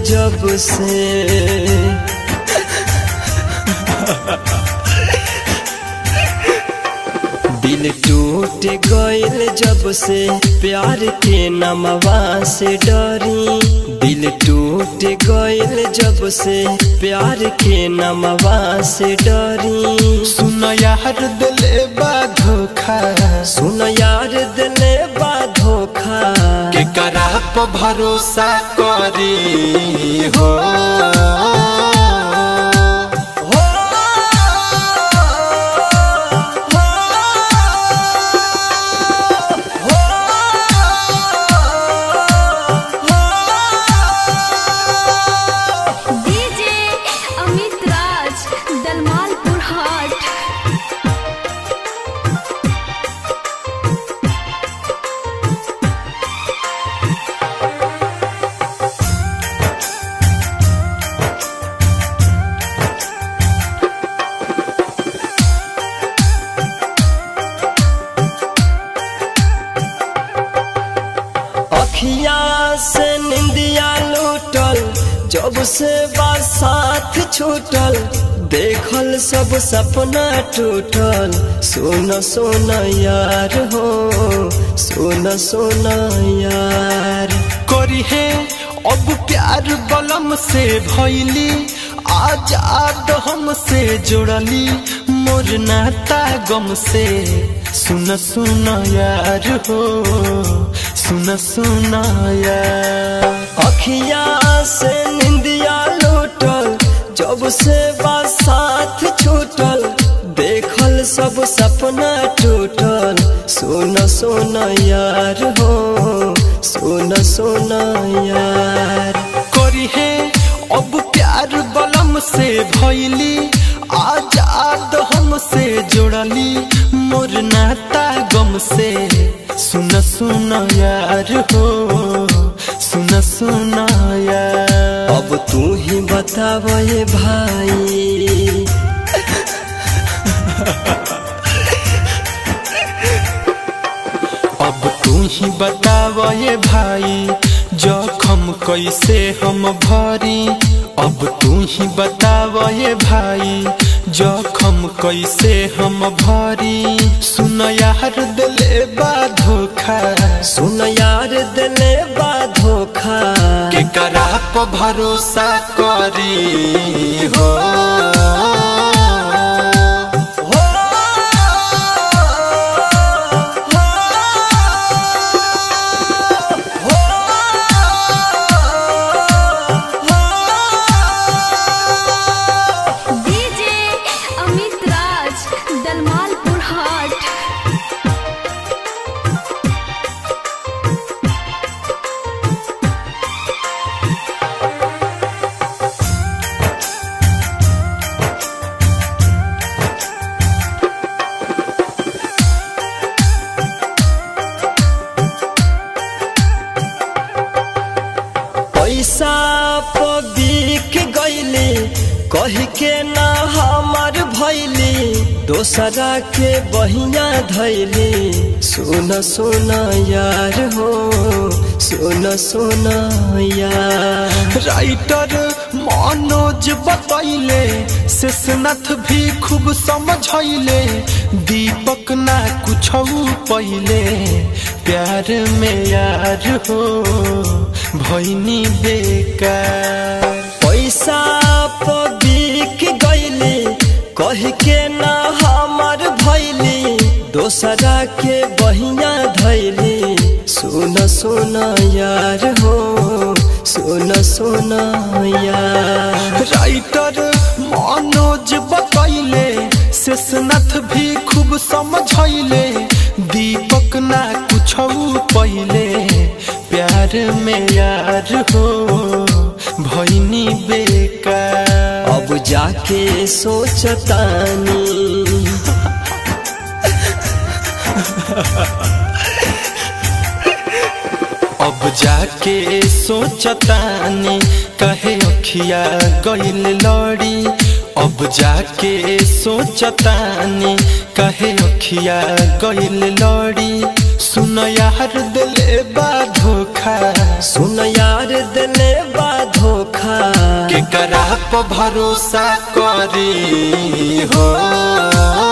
जब से दिल टूट गइल जब से प्यार के नमवा से डरी। दिल टूट गइल जब से प्यार के नमवा से डरी। सुन यार दिले बा धोखा, सुन यार दिले बा धोखा, के करा पे भरोसा करी हो। अखिया से निंदिया लूटल जब से साथ छूटल। देखल सब सपना टूटल। सुन सुन यार हो, सुन सुन यार। करी है अब प्यार बलम से भइली, आजाद हमसे जुड़ली मोर नाता गम से। सुन सुन यार हो, सुन सुन यार। अखिया से निंदिया लूटल जब से साथ छूटल। देखल सब सपना टूटल। सुन सुन यार हो, सुन सुन यार। करी है अब प्यार बलम से भइली, आजाद हमसे जुड़ली मोर नाता गम से। सुन सुन यार हो, सुन सुन यार। अब तू ही बताव ये भाई, अब तू ही बताव ये भाई, जखम कैसे हम भरी। अब तू ही बताव ये भाई, जखम कैसे हम भरी। सुन यार दिले बा धोखा, सुन यार दिले बा धोखा, के करा पे भरोसा करी हो। पैसा बिक गईली कह के ना हमार भैली। दोसरा के बहिया धैली। सुन सुन यार हो, सुन सुन यार। राइटर मनोज बतैले, शेषनाथ भी खूब समझैले। दीपक ना कुछ पहिले, प्यार में यार हो भैनी बेकार। पैसा बिक गईली कह के ना हमार भैली। दोसरा के बहिया धैली। सुन सुन यार हो, सुन सुन यार। राइटर मनोज बतैले, शेषनाथ भी खूब समझैले। दीपक ना कुछ पहिले, प्यार में यार हो भैनी बेकार। अब जाके सोचतानी, अब जाके सोचतानी, कहे अखिया गइल लड़ी। अब जाके सोचतानी, कहे अखिया गइल लड़ी। सुन यार दिले बा धोखा, सुन यार दिले बा धोखा, पर भरोसा करी हो।